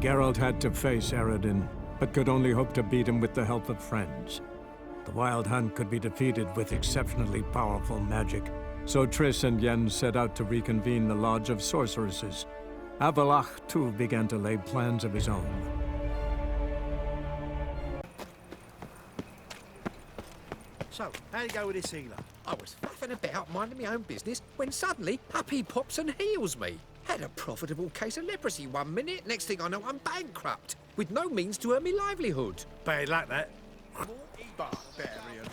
Geralt had to face Eredin, but could only hope to beat him with the help of friends. The Wild Hunt could be defeated with exceptionally powerful magic, so Triss and Yen set out to reconvene the Lodge of Sorceresses. Avalach, too, began to lay plans of his own. So, how'd it go with this healer? I was faffing about, minding my own business, when suddenly up he pops and heals me. Had a profitable case of leprosy one minute, next thing I know I'm bankrupt, with no means to earn me livelihood. Bad luck, that. Barbarian.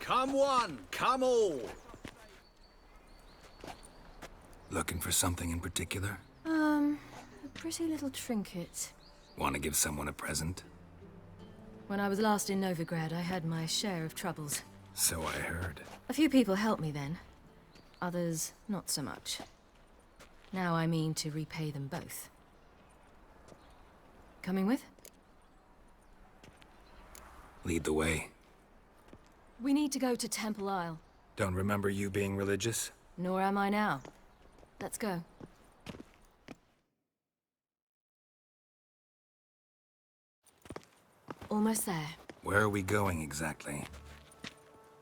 Come one, come all. Looking for something in particular? A pretty little trinket. Want to give someone a present? When I was last in Novigrad, I had my share of troubles. So I heard. A few people helped me then. Others, not so much. Now I mean to repay them both. Coming with? Lead the way. We need to go to Temple Isle. Don't remember you being religious? Nor am I now. Let's go. Almost there. Where are we going exactly?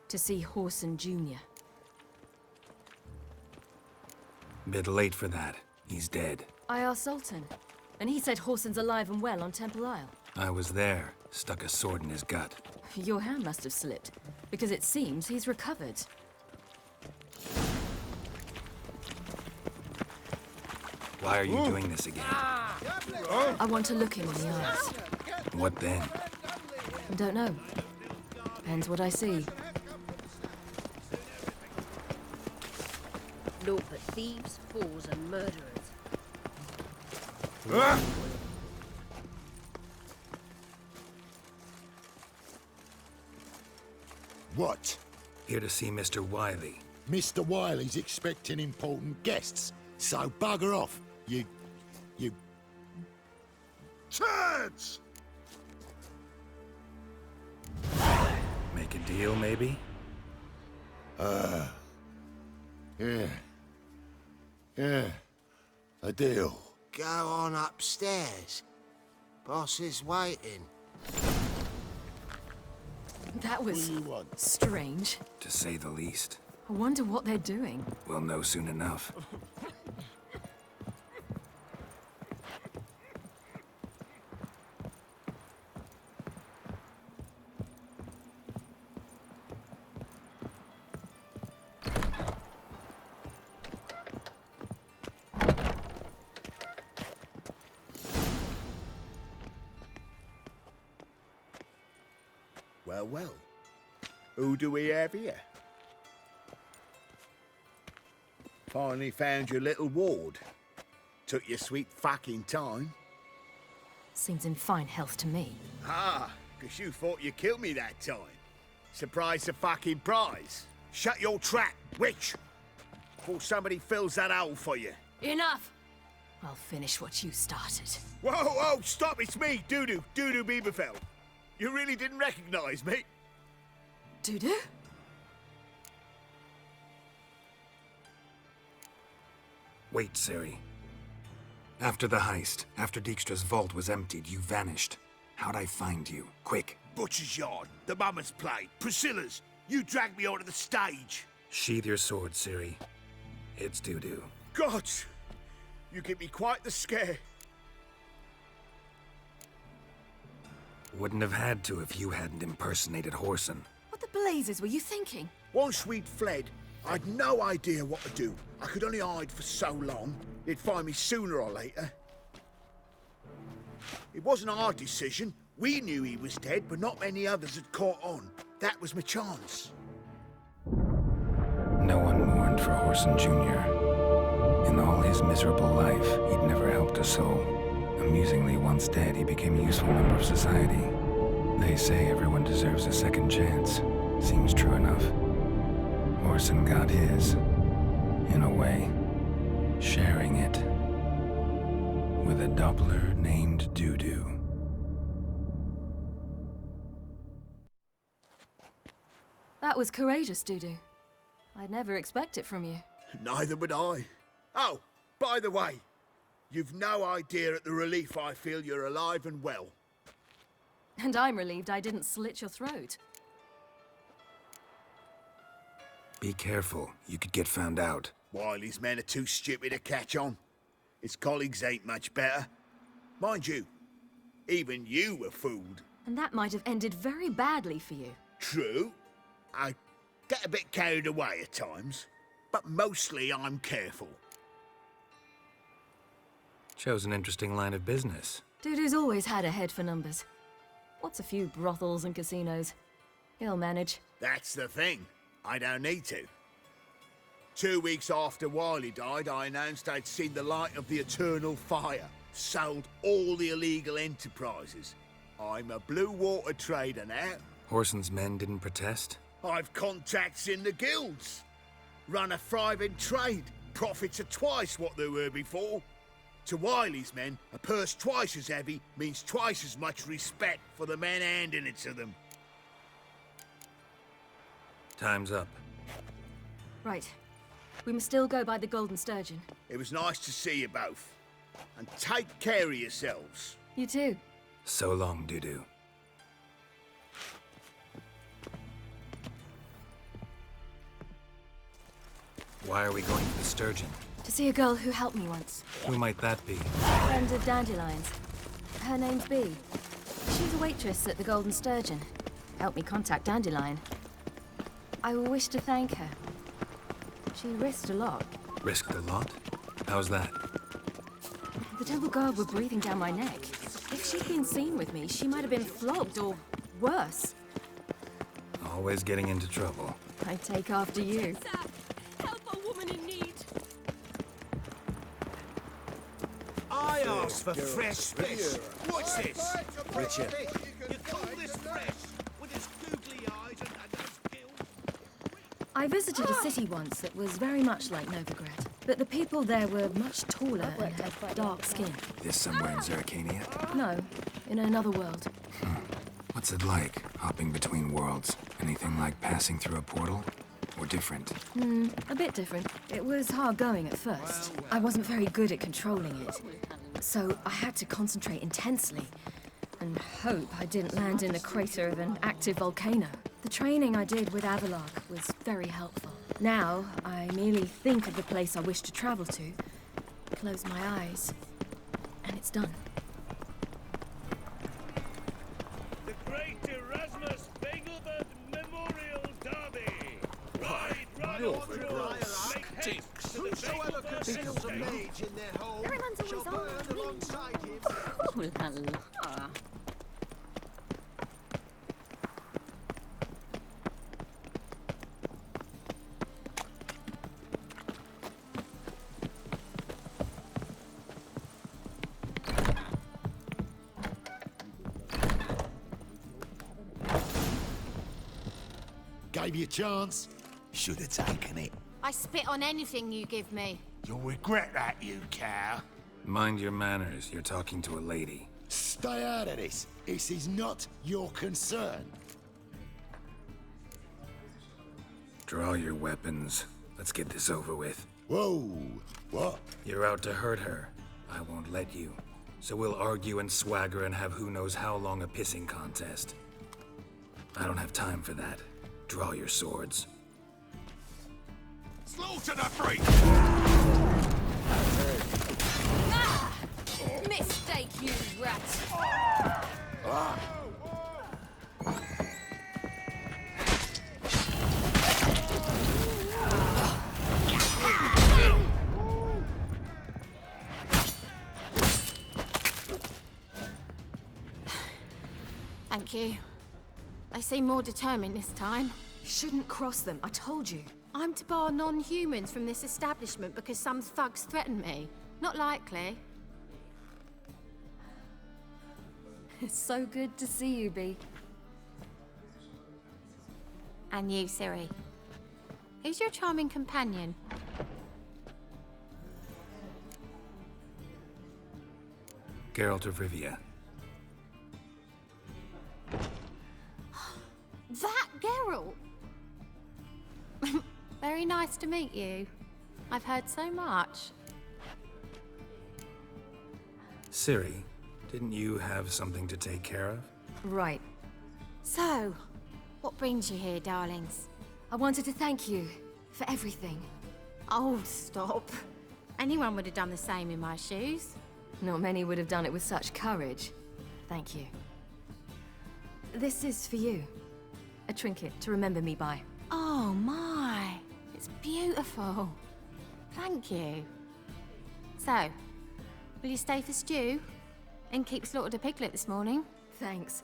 To see Whoreson Jr. Bit late for that. He's dead. I asked Sultan, and he said Whoreson's alive and well on Temple Isle. I was there. Stuck a sword in his gut. Your hand must have slipped, because it seems he's recovered. Why are you doing this again? I want to look him in the eyes. What then? I don't know. Depends what I see. Naught but thieves, fools, and murderers. What? Here to see Mr. Wiley. Mr. Wiley's expecting important guests, so bugger off, you... Turds! Make a deal, maybe? Yeah, a deal. Go on upstairs. Boss is waiting. That was What do you want? strange. To say the least. I wonder what they're doing. We'll know soon enough. Well, well. Who do we have here? Finally found your little ward. Took your sweet fucking time. Seems in fine health to me. Ah, 'cause you thought you killed me that time. Surprise the fucking prize. Shut your trap, witch! Before somebody fills that hole for you. Enough! I'll finish what you started. Whoa, whoa, stop, it's me, Dudu Bieberfeld. You really didn't recognize me? Dudu? Wait, Ciri. After the heist, after Dijkstra's vault was emptied, you vanished. How'd I find you? Quick. Butcher's Yard, the Mama's Play, Priscilla's. You dragged me onto the stage. Sheathe your sword, Ciri. It's Dudu. God, you give me quite the scare. Wouldn't have had to if you hadn't impersonated Whoreson. What the blazes were you thinking? Once we'd fled, I'd no idea what to do. I could only hide for so long. They'd find me sooner or later. It wasn't our decision. We knew he was dead, but not many others had caught on. That was my chance. No one mourned for Whoreson Jr. In all his miserable life, he'd never helped a soul. Amusingly, once dead, he became a useful member of society. They say everyone deserves a second chance. Seems true enough. Whoreson got his, in a way, sharing it with a Doppler named Dudu. That was courageous, Dudu. I'd never expect it from you. Neither would I. Oh, by the way, you've no idea at the relief I feel you're alive and well. And I'm relieved I didn't slit your throat. Be careful. You could get found out. Wiley's men are too stupid to catch on. His colleagues ain't much better. Mind you, even you were fooled. And that might have ended very badly for you. True. I get a bit carried away at times, but mostly I'm careful. Shows an interesting line of business. Dude who's always had a head for numbers. What's a few brothels and casinos? He'll manage. That's the thing. I don't need to. 2 weeks after Wiley died, I announced I'd seen the light of the eternal fire. Sold all the illegal enterprises. I'm a blue water trader now. Horson's men didn't protest? I've contacts in the guilds. Run a thriving trade. Profits are twice what they were before. To Wiley's men, a purse twice as heavy means twice as much respect for the men handing it to them. Time's up. Right. We must still go by the Golden Sturgeon. It was nice to see you both. And take care of yourselves. You too. So long, Dudu. Why are we going to the Sturgeon? To see a girl who helped me once. Who might that be? Friend of Dandelion's. Her name's Bee. She's a waitress at the Golden Sturgeon. Helped me contact Dandelion. I wish to thank her. She risked a lot. Risked a lot? How's that? The Temple Guard were breathing down my neck. If she'd been seen with me, she might have been flogged or worse. Always getting into trouble. I take after you. Help a woman in need. I asked for fresh fish. What's this? Richard. You call this fresh? With its googly eyes and those gills? I visited a city once that was very much like Novigrad, but the people there were much taller and had dark skin. This somewhere in Zerkania? No, in another world. What's it like, hopping between worlds? Anything like passing through a portal? Or different? A bit different. It was hard going at first. I wasn't very good at controlling it. So I had to concentrate intensely and hope I didn't land in the crater of an active volcano. The training I did with Avalark was very helpful. Now, I merely think of the place I wish to travel to, close my eyes, and it's done. The Great Erasmus Begelbert Memorial Derby. Ride, ride, make haste to the Whosoever conceals a mage in their home shall burn alongside him. Ooh la la. Gave you a chance. Should have taken it. I spit on anything you give me. You'll regret that, you cow. Mind your manners, you're talking to a lady. Stay out of this. This is not your concern. Draw your weapons. Let's get this over with. Whoa. What? You're out to hurt her. I won't let you. So we'll argue and swagger and have who knows how long a pissing contest. I don't have time for that. Draw your swords. Slaughter the freak! Ah! Mistake, you rat. Thank you. They seem more determined this time. You shouldn't cross them, I told you. I'm to bar non-humans from this establishment because some thugs threaten me. Not likely. It's so good to see you, Bee. And you, Siri. Who's your charming companion? Geralt of Rivia. That Geralt! Very nice to meet you. I've heard so much. Ciri, didn't you have something to take care of? Right. So, what brings you here, darlings? I wanted to thank you for everything. Oh, stop. Anyone would have done the same in my shoes. Not many would have done it with such courage. Thank you. This is for you. A trinket to remember me by. Oh my, it's beautiful. Thank you. So, will you stay for stew? And keep slaughtered a piglet this morning? Thanks.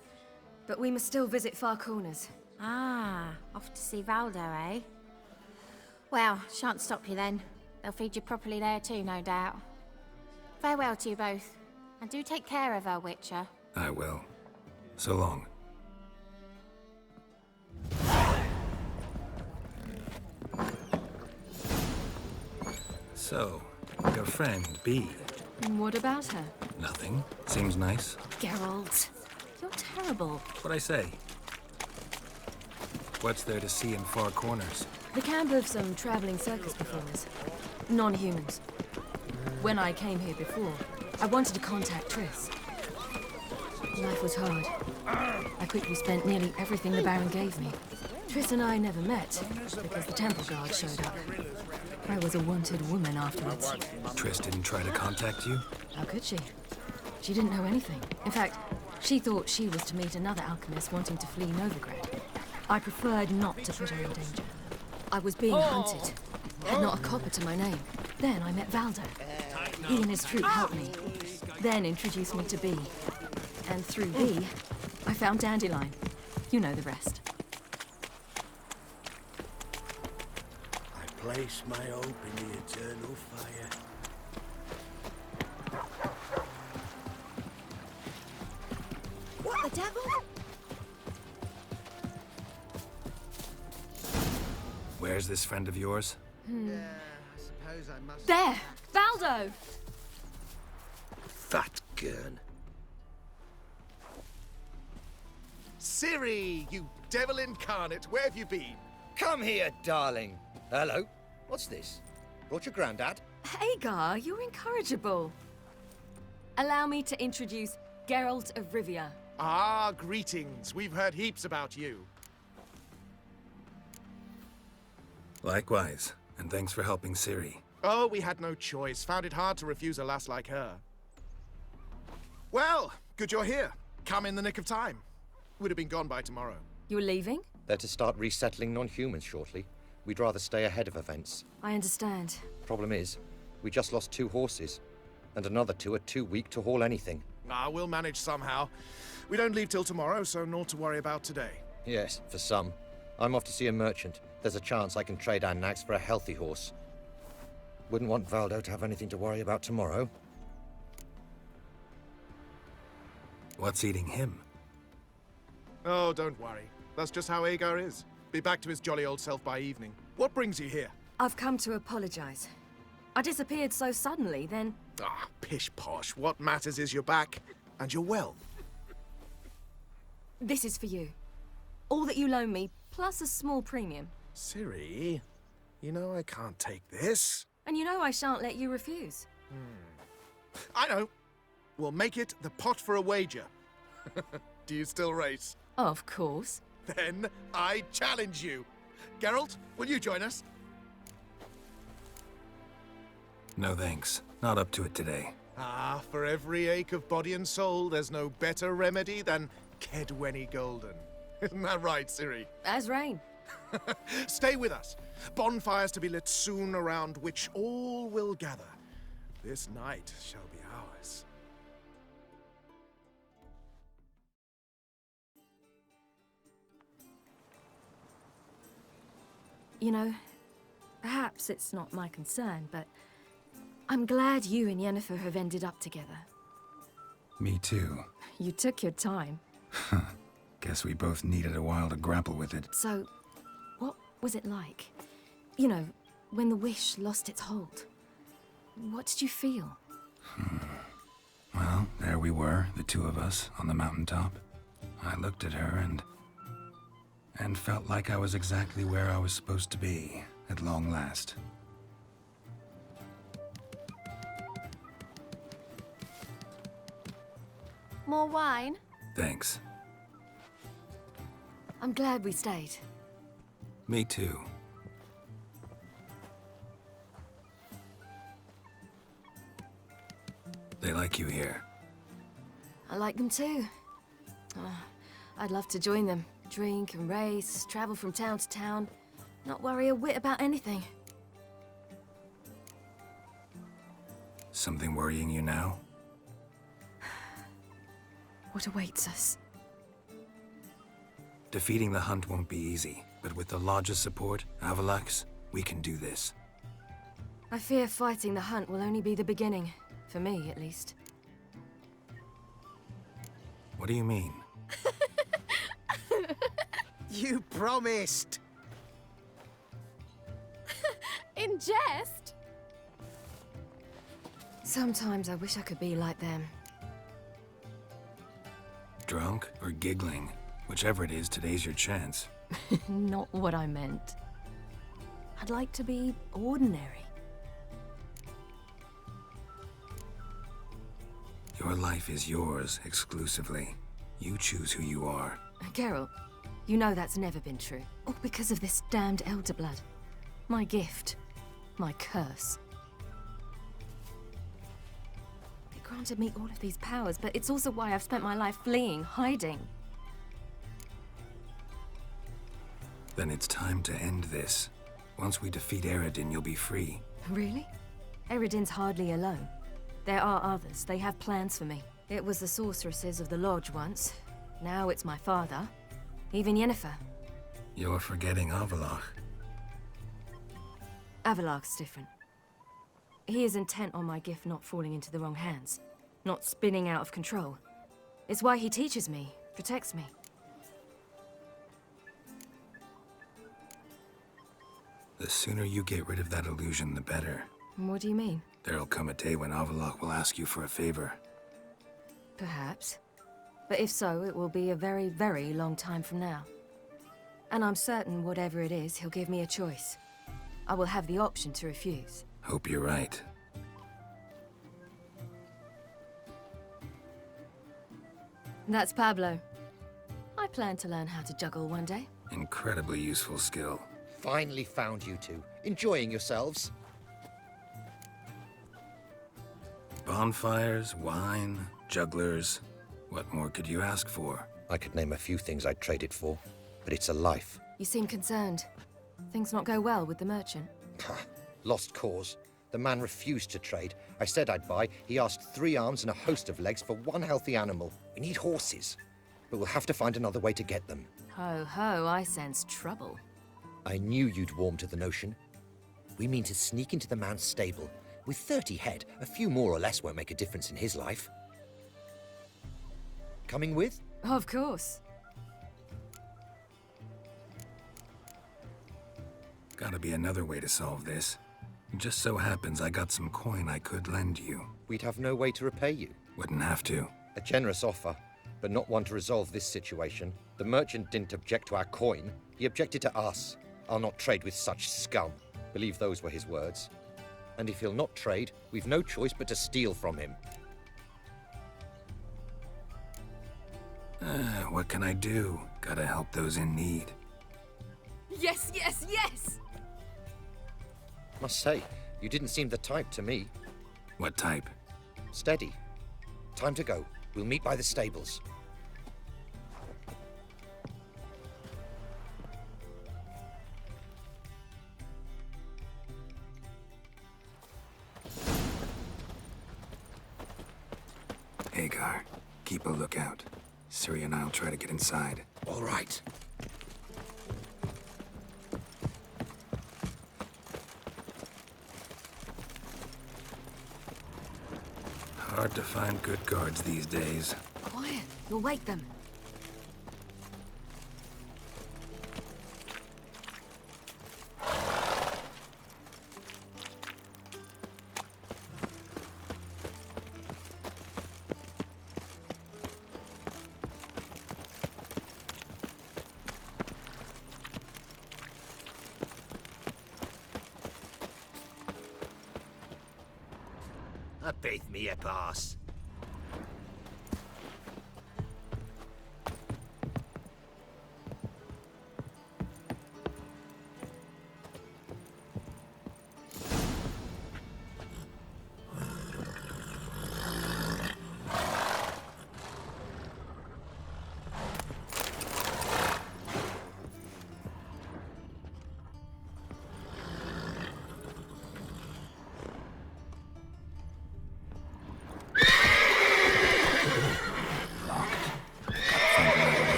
But we must still visit Far Corners. Ah, off to see Valdo, eh? Well, shan't stop you then. They'll feed you properly there too, no doubt. Farewell to you both. And do take care of her, Witcher. I will. So long. So, your friend, B. What about her? Nothing. Seems nice. Geralt, you're terrible. What'd I say? What's there to see in Far Corners? The camp of some traveling circus performers. Non-humans. When I came here before, I wanted to contact Triss. Life was hard. I quickly spent nearly everything the Baron gave me. Triss and I never met, because the temple guard showed up. I was a wanted woman afterwards. Triss didn't try to contact you? How could she? She didn't know anything. In fact, she thought she was to meet another alchemist wanting to flee Novigrad. I preferred not to put her in danger. I was being hunted. Had not a copper to my name. Then I met Valdo. He and his troop helped me. Then introduced me to B. And through B, I found Dandelion. You know the rest. I place my hope in the eternal fire. What the devil? Where's this friend of yours? I suppose I must... There! Valdo! Fat gurn. Ciri, you devil incarnate, where have you been? Come here, darling. Hello. What's this? Brought your granddad? Hagar, you're incorrigible. Allow me to introduce Geralt of Rivia. Ah, greetings. We've heard heaps about you. Likewise, and thanks for helping Ciri. Oh, we had no choice. Found it hard to refuse a lass like her. Well, good you're here. Come in the nick of time. Would have been gone by tomorrow. You're leaving? They're to start resettling non-humans shortly. We'd rather stay ahead of events. I understand. Problem is, we just lost 2 horses, and another 2 are too weak to haul anything. Ah, we'll manage somehow. We don't leave till tomorrow, so naught to worry about today. Yes, for some. I'm off to see a merchant. There's a chance I can trade our nags for a healthy horse. Wouldn't want Valdo to have anything to worry about tomorrow. What's eating him? Oh, don't worry. That's just how Agar is. Be back to his jolly old self by evening. What brings you here? I've come to apologize. I disappeared so suddenly, then... Ah, pish-posh. What matters is you're back, and you're well. This is for you. All that you loan me, plus a small premium. Ciri, you know I can't take this. And you know I shan't let you refuse. I know. We'll make it the pot for a wager. Do you still race? Of course. Then I challenge you. Geralt, will you join us? No thanks. Not up to it today. Ah, for every ache of body and soul, there's no better remedy than Kedwenny Golden. Isn't that right, Ciri? As rain. Stay with us. Bonfires to be lit soon, around which all will gather. This night shall be ours. You know, perhaps it's not my concern, but I'm glad you and Yennefer have ended up together. Me too. You took your time. Guess we both needed a while to grapple with it. So, what was it like? You know, when the wish lost its hold. What did you feel? Well, there we were, the 2 of us, on the mountaintop. I looked at her and felt like I was exactly where I was supposed to be, at long last. More wine? Thanks. I'm glad we stayed. Me too. They like you here. I like them too. I'd love to join them. Drink and race, travel from town to town. Not worry a whit about anything. Something worrying you now? What awaits us? Defeating the Hunt won't be easy, but with the Lodge's support, Avalax, we can do this. I fear fighting the Hunt will only be the beginning. For me, at least. What do you mean? You promised! In jest? Sometimes I wish I could be like them. Drunk or giggling? Whichever it is, today's your chance. Not what I meant. I'd like to be ordinary. Your life is yours, exclusively. You choose who you are. Geralt, you know that's never been true. All because of this damned Elder Blood. My gift. My curse. It granted me all of these powers, but it's also why I've spent my life fleeing, hiding. Then it's time to end this. Once we defeat Eredin, you'll be free. Really? Eredin's hardly alone. There are others. They have plans for me. It was the sorceresses of the Lodge once. Now it's my father. Even Yennefer. You're forgetting Avalach. Avalach's different. He is intent on my gift not falling into the wrong hands. Not spinning out of control. It's why he teaches me, protects me. The sooner you get rid of that illusion, the better. What do you mean? There'll come a day when Avalach will ask you for a favor. Perhaps. But if so, it will be a very, very long time from now. And I'm certain whatever it is, he'll give me a choice. I will have the option to refuse. Hope you're right. That's Pablo. I plan to learn how to juggle one day. Incredibly useful skill. Finally found you two. Enjoying yourselves? Bonfires, wine, jugglers. What more could you ask for? I could name a few things I'd trade it for, but it's a life. You seem concerned. Things not go well with the merchant. Lost cause. The man refused to trade. I said I'd buy. He asked 3 arms and a host of legs for 1 healthy animal. We need horses, but we'll have to find another way to get them. Ho ho, I sense trouble. I knew you'd warm to the notion. We mean to sneak into the man's stable. With 30 head, a few more or less won't make a difference in his life. Coming with? Of course. Gotta be another way to solve this. It just so happens I got some coin I could lend you. We'd have no way to repay you. Wouldn't have to. A generous offer, but not one to resolve this situation. The merchant didn't object to our coin. He objected to us. I'll not trade with such scum. Believe those were his words. And if he'll not trade, we've no choice but to steal from him. What can I do? Gotta help those in need. Yes, yes, yes! Must say, you didn't seem the type to me. What type? Steady. Time to go. We'll meet by the stables. Hagar, keep a lookout. Ciri and I'll try to get inside. All right. Hard to find good guards these days. Quiet, you'll wake them. A beth me a pass.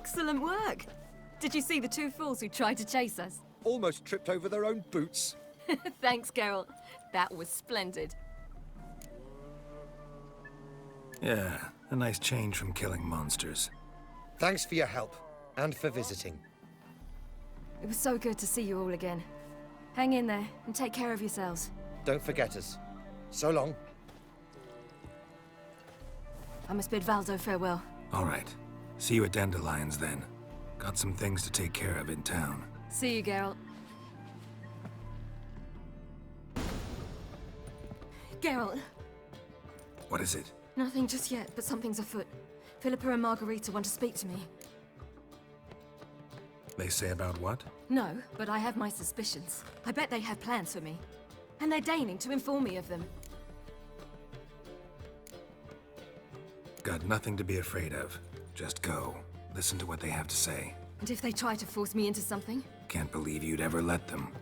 Excellent work. Did you see the two fools who tried to chase us? Almost tripped over their own boots. Thanks, Geralt. That was splendid. Yeah, a nice change from killing monsters. Thanks for your help, and for visiting. It was so good to see you all again. Hang in there, and take care of yourselves. Don't forget us. So long. I must bid Valdo farewell. All right. See you at Dandelions, then. Got some things to take care of in town. See you, Geralt. Geralt. What is it? Nothing just yet, but something's afoot. Philippa and Margarita want to speak to me. They say about what? No, but I have my suspicions. I bet they have plans for me. And they're deigning to inform me of them. Got nothing to be afraid of. Just go. Listen to what they have to say. And if they try to force me into something? Can't believe you'd ever let them.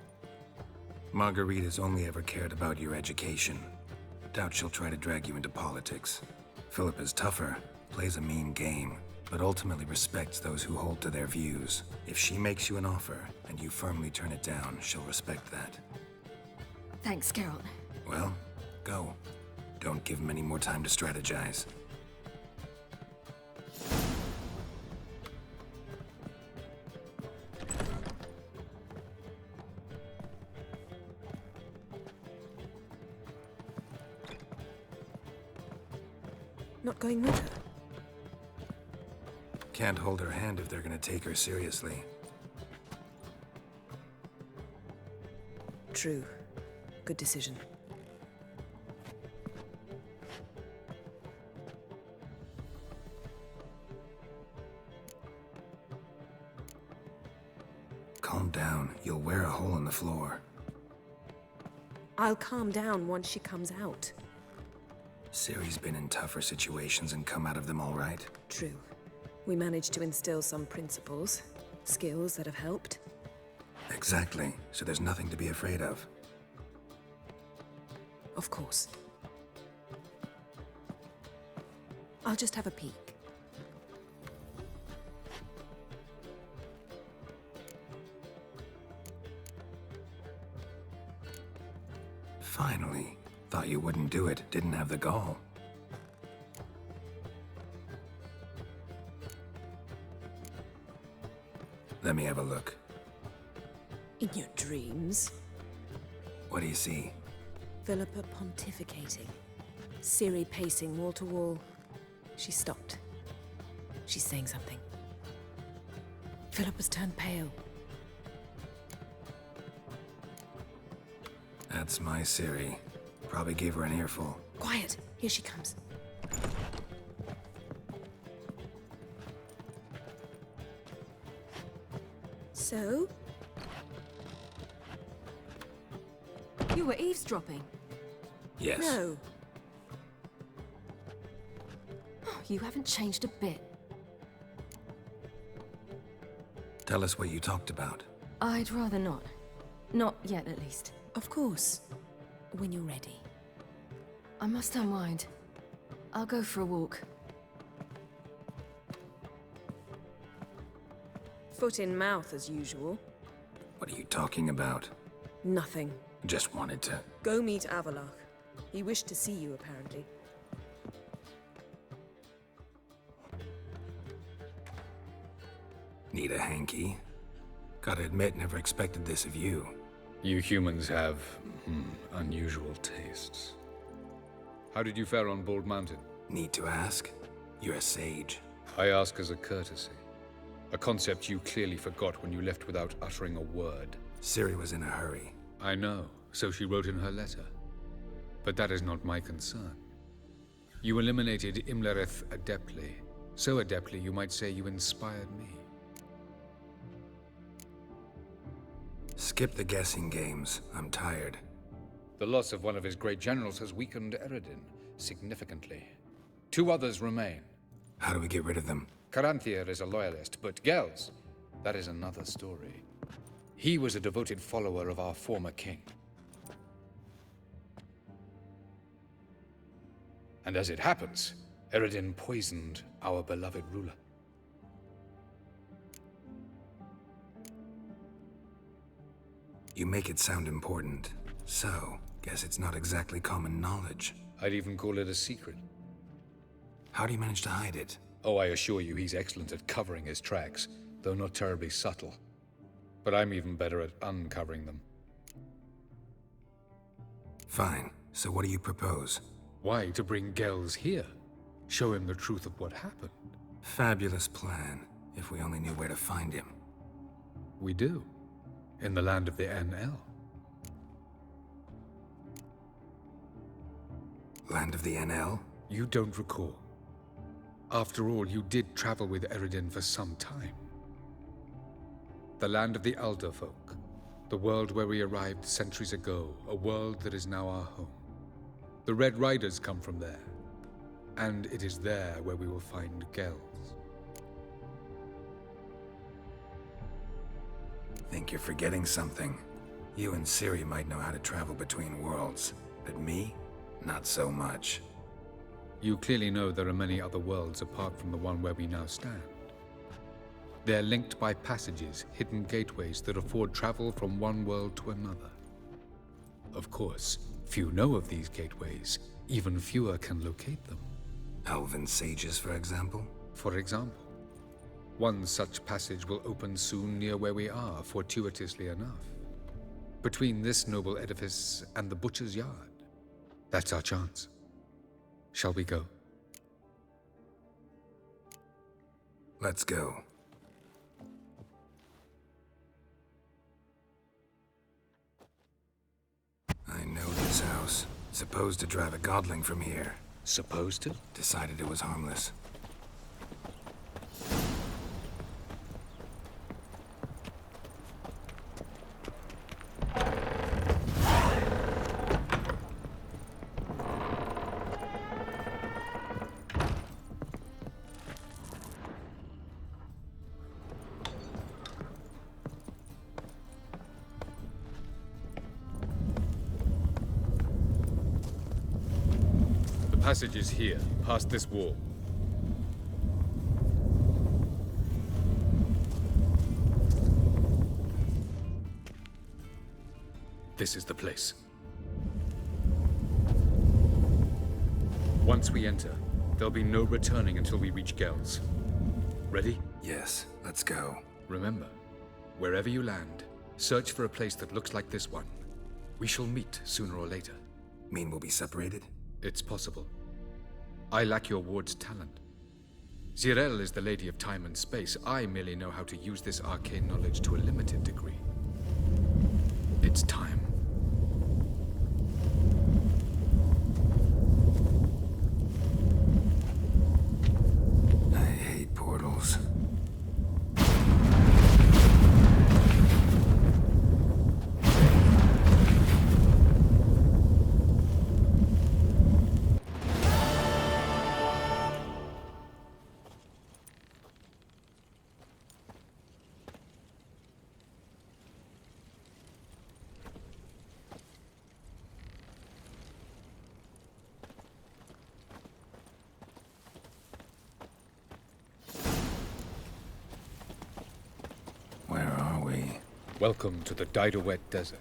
Margarita's only ever cared about your education. Doubt she'll try to drag you into politics. Philippa's tougher, plays a mean game, but ultimately respects those who hold to their views. If she makes you an offer, and you firmly turn it down, she'll respect that. Thanks, Geralt. Well, go. Don't give him any more time to strategize. Not going with her? Can't hold her hand if they're gonna take her seriously. True. Good decision. Calm down. You'll wear a hole in the floor. I'll calm down once she comes out. Ciri's been in tougher situations and come out of them all right. True. We managed to instill some principles, skills that have helped. Exactly. So there's nothing to be afraid of. Of course. I'll just have a peek. Finally. Thought you wouldn't do it. Didn't have the gall. Let me have a look. In your dreams? What do you see? Philippa pontificating. Ciri pacing wall to wall. She stopped. She's saying something. Philippa's turned pale. That's my Ciri. Probably gave her an earful. Quiet! Here she comes. So? You were eavesdropping? Yes. No. You haven't changed a bit. Tell us what you talked about. I'd rather not. Not yet, at least. Of course. When you're ready. I must unwind. I'll go for a walk. Foot in mouth, as usual. What are you talking about? Nothing. Just wanted to... Go meet Avalach. He wished to see you, apparently. Need a hanky? Gotta admit, never expected this of you. You humans have, unusual tastes. How did you fare on Bald Mountain? Need to ask? You're a sage. I ask as a courtesy. A concept you clearly forgot when you left without uttering a word. Ciri was in a hurry. I know, so she wrote in her letter. But that is not my concern. You eliminated Imlerith adeptly. So adeptly, you might say you inspired me. Skip the guessing games. I'm tired. The loss of one of his great generals has weakened Eredin significantly. 2 others remain. How do we get rid of them? Caranthier is a loyalist, but Gels, that is another story. He was a devoted follower of our former king. And as it happens, Eredin poisoned our beloved ruler. You make it sound important. So, guess it's not exactly common knowledge. I'd even call it a secret. How do you manage to hide it? Oh, I assure you he's excellent at covering his tracks, though not terribly subtle. But I'm even better at uncovering them. Fine. So what do you propose? Why, to bring Gels here. Show him the truth of what happened. Fabulous plan, if we only knew where to find him. We do. In the land of the NL. Land of the NL? You don't recall. After all, you did travel with Eredin for some time. The land of the Elder Folk. The world where we arrived centuries ago. A world that is now our home. The Red Riders come from there. And it is there where we will find Gels. Think you're forgetting something. You and Ciri might know how to travel between worlds, but me? Not so much. You clearly know there are many other worlds apart from the one where we now stand. They're linked by passages, hidden gateways that afford travel from one world to another. Of course, few know of these gateways. Even fewer can locate them. Elven sages, for example? For example. One such passage will open soon near where we are, fortuitously enough. Between this noble edifice and the butcher's yard. That's our chance. Shall we go? Let's go. I know this house. Supposed to drive a godling from here. Supposed to? Decided it was harmless. The passage is here, past this wall. This is the place. Once we enter, there'll be no returning until we reach Gels. Ready? Yes, let's go. Remember, wherever you land, search for a place that looks like this one. We shall meet sooner or later. Mean we'll be separated? It's possible. I lack your ward's talent. Zirel is the Lady of Time and Space. I merely know how to use this arcane knowledge to a limited degree. It's time. I hate portals. Welcome to the Didowet Desert.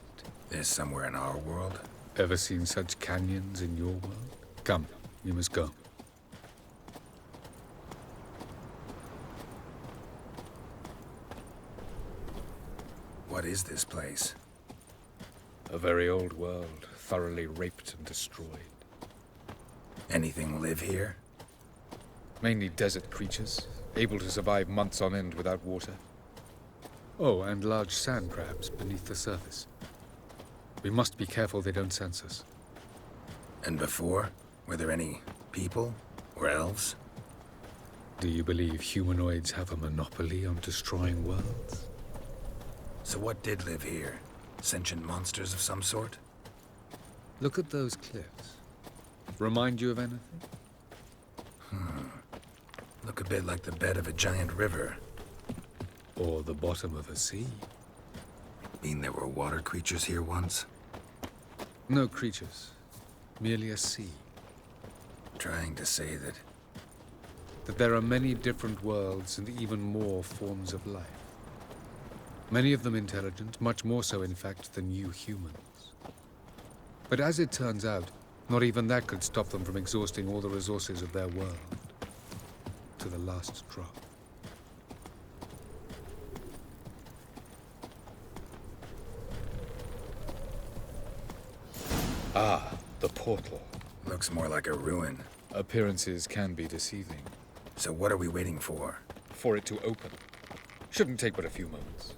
This somewhere in our world? Ever seen such canyons in your world? Come, we must go. What is this place? A very old world, thoroughly raped and destroyed. Anything live here? Mainly desert creatures, able to survive months on end without water. Oh, and large sand crabs beneath the surface. We must be careful they don't sense us. And before? Were there any people? Or elves? Do you believe humanoids have a monopoly on destroying worlds? So what did live here? Sentient monsters of some sort? Look at those cliffs. Remind you of anything? Look a bit like the bed of a giant river. Or the bottom of a sea. Mean there were water creatures here once? No creatures. Merely a sea. Trying to say that... That there are many different worlds and even more forms of life. Many of them intelligent, much more so, in fact, than you humans. But as it turns out, not even that could stop them from exhausting all the resources of their world. To the last drop. Ah, the portal. Looks more like a ruin. Appearances can be deceiving. So what are we waiting for? For it to open. Shouldn't take but a few moments.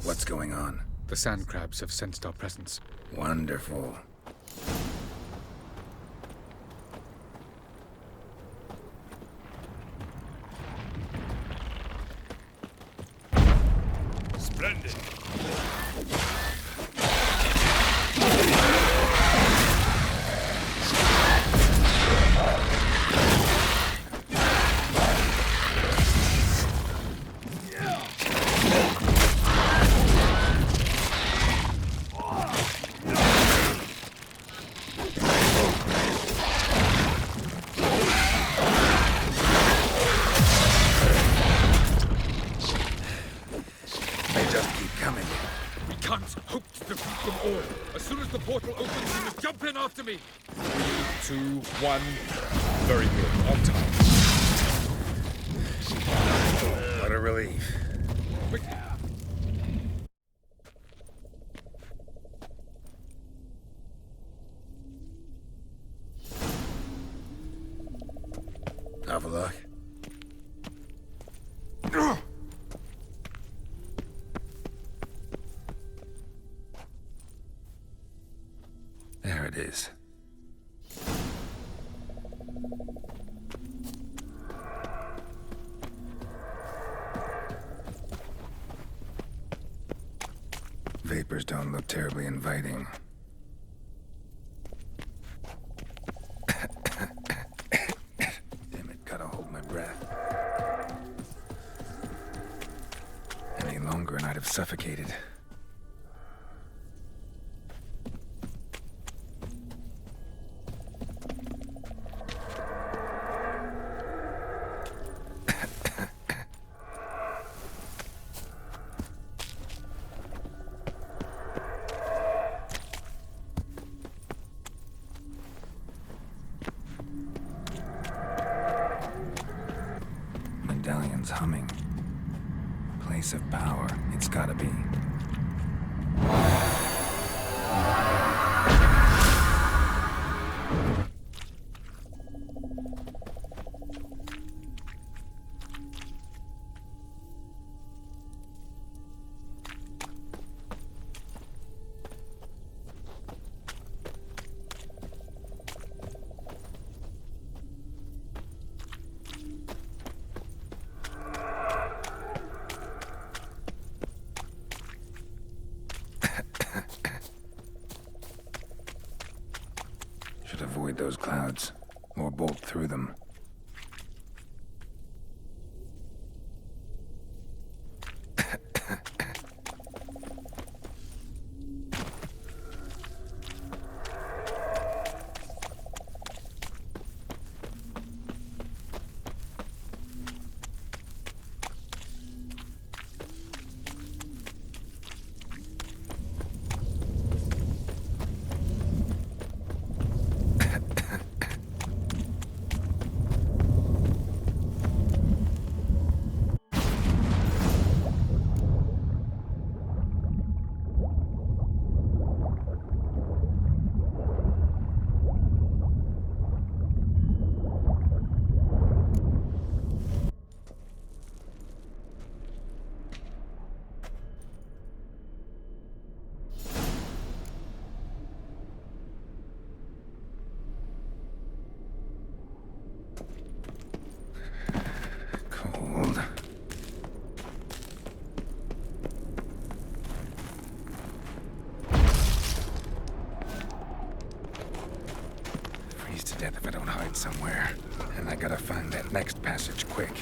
What's going on? The sand crabs have sensed our presence. Wonderful. Splendid. After me! 3, 2, 1. Very good. On time. What a relief. Quickly. Have a look. There it is. Vapors don't look terribly inviting. Damn it, gotta hold my breath. Any longer and I'd have suffocated. Medallion's humming. Place of power, it's gotta be. Should avoid those clouds, or bolt through them. Cold. Freeze to death if I don't hide somewhere. And I gotta find that next passage quick.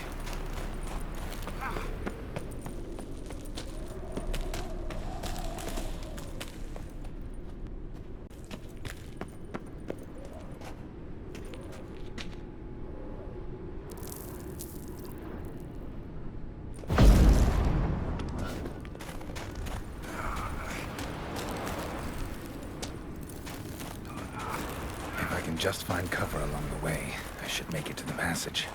can just find cover along the way, I should make it to the passage.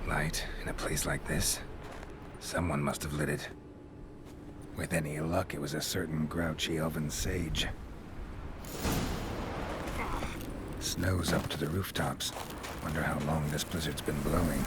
Light in a place like this? Someone must have lit it. With any luck, it was a certain grouchy elven sage. Snow's up to the rooftops. Wonder how long this blizzard's been blowing.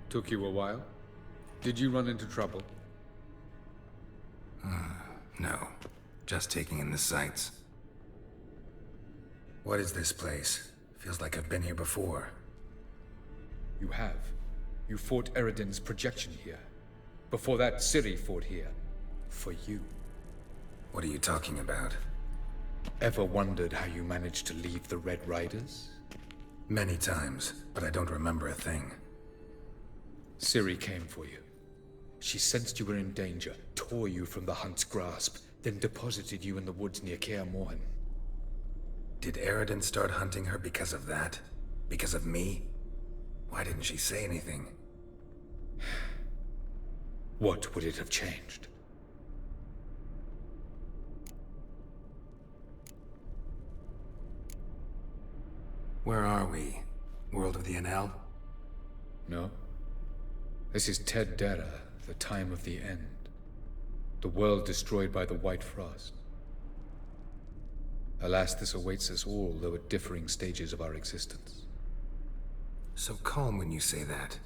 Took you a while? Did you run into trouble? No. Just taking in the sights. What is this place? Feels like I've been here before. You have. You fought Eridan's projection here. Before that, Ciri fought here. For you. What are you talking about? Ever wondered how you managed to leave the Red Riders? Many times, but I don't remember a thing. Ciri came for you. She sensed you were in danger, tore you from the Hunt's grasp, then deposited you in the woods near Kaer Morhen. Did Eridan start hunting her because of that? Because of me? Why didn't she say anything? What would it have changed? Where are we? World of the NL? No. This is Ted Dera, the time of the end. The world destroyed by the White Frost. Alas, this awaits us all, though at differing stages of our existence. So calm when you say that.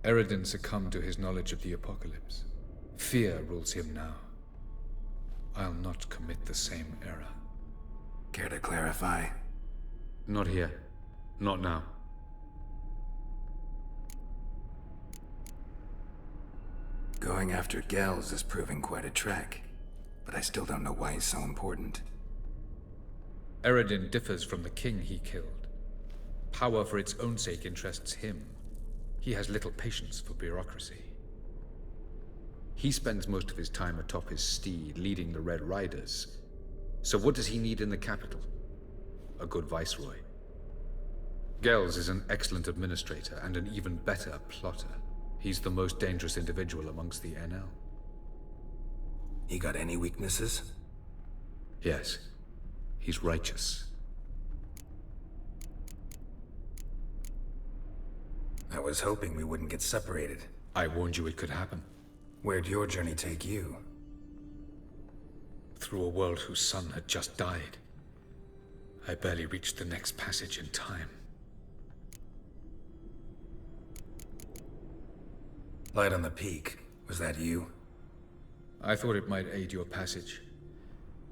Eridan succumbed to his knowledge of the apocalypse. Fear rules him now. I'll not commit the same error. Care to clarify? Not here. Not now. Going after Gels is proving quite a trek, but I still don't know why he's so important. Eridan differs from the king he killed. Power for its own sake interests him. He has little patience for bureaucracy. He spends most of his time atop his steed, leading the Red Riders. So what does he need in the capital? A good viceroy. Gels is an excellent administrator and an even better plotter. He's the most dangerous individual amongst the NL. He got any weaknesses? Yes. He's righteous. I was hoping we wouldn't get separated. I warned you it could happen. Where'd your journey take you? Through a world whose son had just died. I barely reached the next passage in time. Light on the peak. Was that you? I thought it might aid your passage.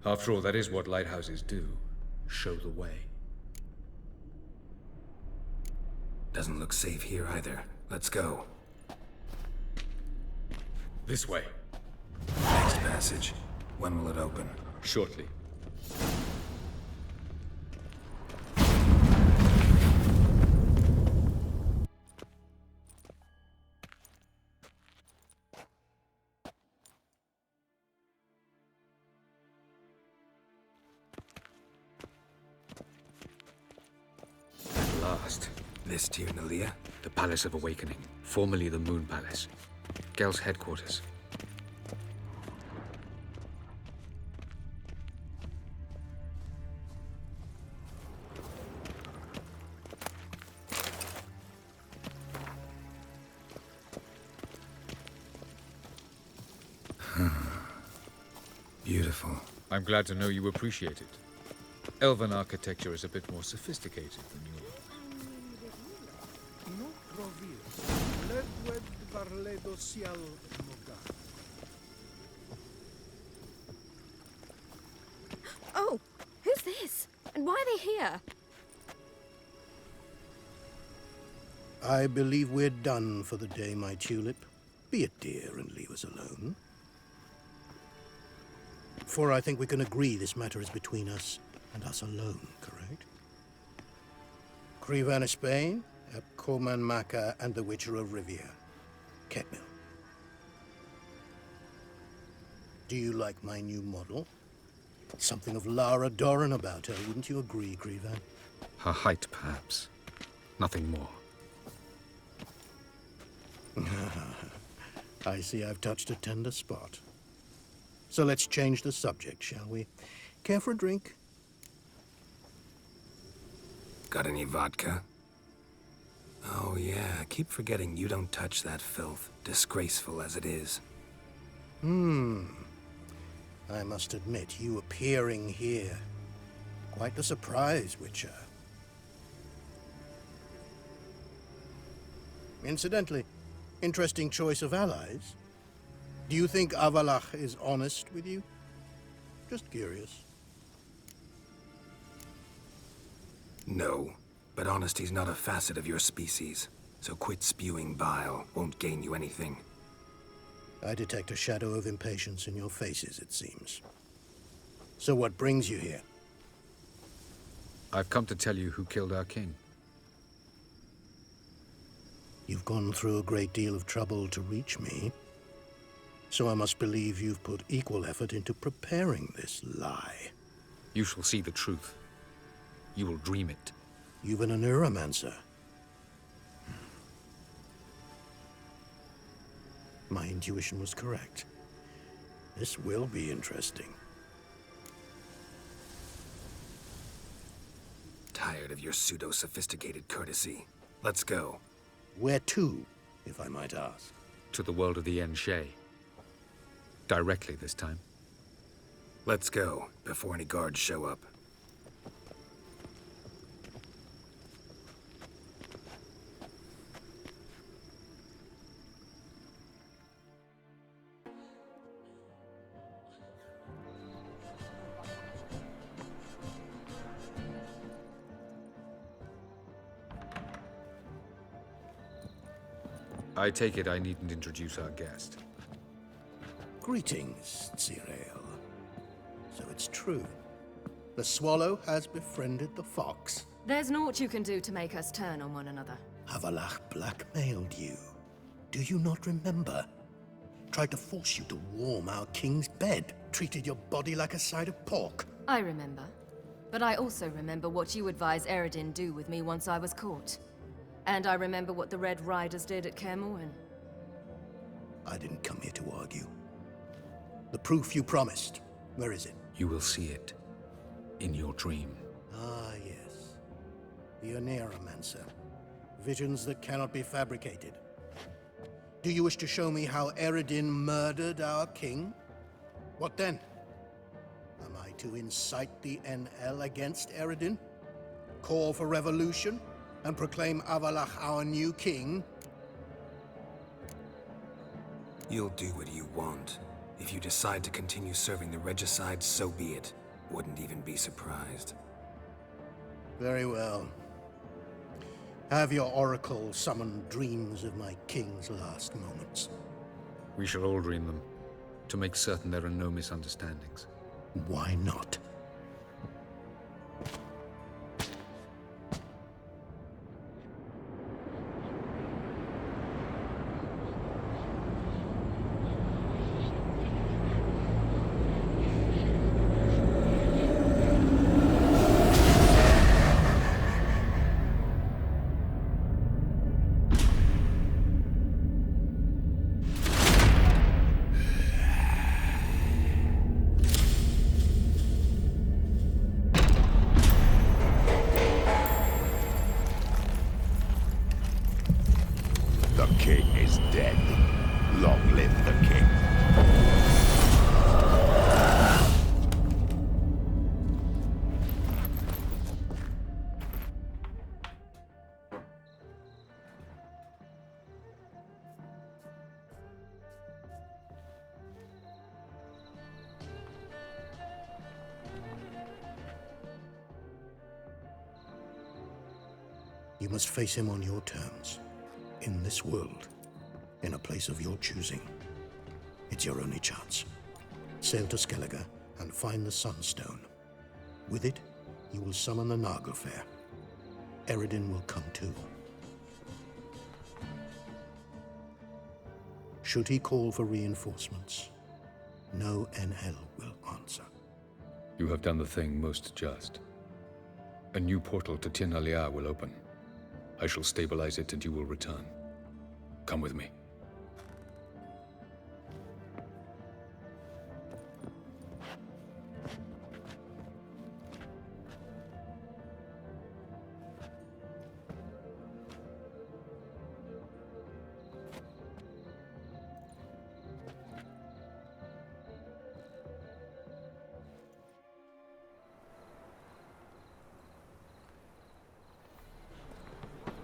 After all, that is what lighthouses do. Show the way. Doesn't look safe here either. Let's go. This way. Next passage. When will it open? Shortly. At last. This Tyr Nalia? The Palace of Awakening, formerly the Moon Palace. Gel's headquarters. Beautiful. I'm glad to know you appreciate it. Elven architecture is a bit more sophisticated than yours. Oh, who's this? And why are they here? I believe we're done for the day, my tulip. Be a dear and leave us alone. For I think we can agree this matter is between us and us alone, correct? Krivan of Spain, Ep Coman Maca, and the Witcher of Rivia. Ketmil. Do you like my new model? Something of Lara Doran about her, wouldn't you agree, Krivan? Her height, perhaps. Nothing more. I see I've touched a tender spot. So let's change the subject, shall we? Care for a drink? Got any vodka? Oh yeah, keep forgetting you don't touch that filth, disgraceful as it is. I must admit, you appearing here. Quite the surprise, Witcher. Incidentally, interesting choice of allies. Do you think Avalach is honest with you? Just curious. No, but honesty's not a facet of your species. So quit spewing bile, won't gain you anything. I detect a shadow of impatience in your faces, it seems. So what brings you here? I've come to tell you who killed our king. You've gone through a great deal of trouble to reach me, so I must believe you've put equal effort into preparing this lie. You shall see the truth. You will dream it. You've been a neuromancer. My intuition was correct. This will be interesting. Tired of your pseudo-sophisticated courtesy. Let's go. Where to, if I might ask? To the world of the En-Shay. Directly this time. Let's go, before any guards show up. I take it I needn't introduce our guest. Greetings, Zirael. So it's true. The swallow has befriended the fox. There's naught you can do to make us turn on one another. Avalach blackmailed you. Do you not remember? Tried to force you to warm our king's bed. Treated your body like a side of pork. I remember. But I also remember what you advised Eredin do with me once I was caught. And I remember what the Red Riders did at Kaer Morhen. I didn't come here to argue. The proof you promised, where is it? You will see it. In your dream. Ah, yes. The Oneiromancer. Visions that cannot be fabricated. Do you wish to show me how Eredin murdered our king? What then? Am I to incite the NL against Eredin? Call for revolution? And proclaim Avalach our new king? You'll do what you want. If you decide to continue serving the regicide, so be it. Wouldn't even be surprised. Very well. Have your oracle summon dreams of my king's last moments. We shall all dream them, to make certain there are no misunderstandings. Why not? The king is dead. Long live the king. You must face him on your terms. In this world, in a place of your choosing. It's your only chance. Sail to Skellige and find the Sunstone. With it, you will summon the Nagelfair. Eredin will come too. Should he call for reinforcements, no NL will answer. You have done the thing most just. A new portal to Tir Nalia will open. I shall stabilize it and you will return. Come with me.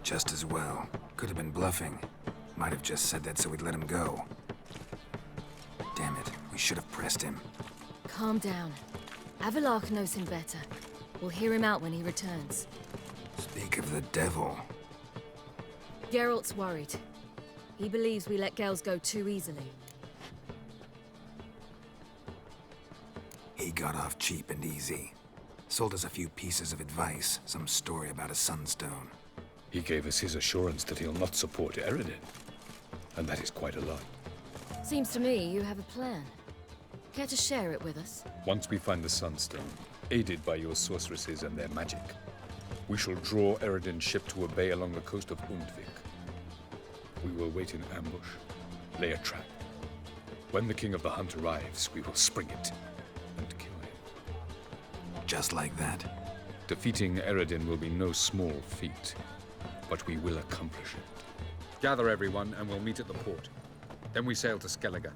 Just as well. Could have been bluffing. Might have just said that so we'd let him go. Damn it, we should have pressed him. Calm down. Avalach knows him better. We'll hear him out when he returns. Speak of the devil. Geralt's worried. He believes we let Gels go too easily. He got off cheap and easy. Sold us a few pieces of advice, some story about a sunstone. He gave us his assurance that he'll not support Eredin. And that is quite a lot. Seems to me you have a plan. Care to share it with us? Once we find the sunstone, aided by your sorceresses and their magic, we shall draw Eredin's ship to a bay along the coast of Undvik. We will wait in ambush, lay a trap. When the King of the Hunt arrives, we will spring it and kill him. Just like that? Defeating Eredin will be no small feat, but we will accomplish it. Gather everyone, and we'll meet at the port. Then we sail to Skellige.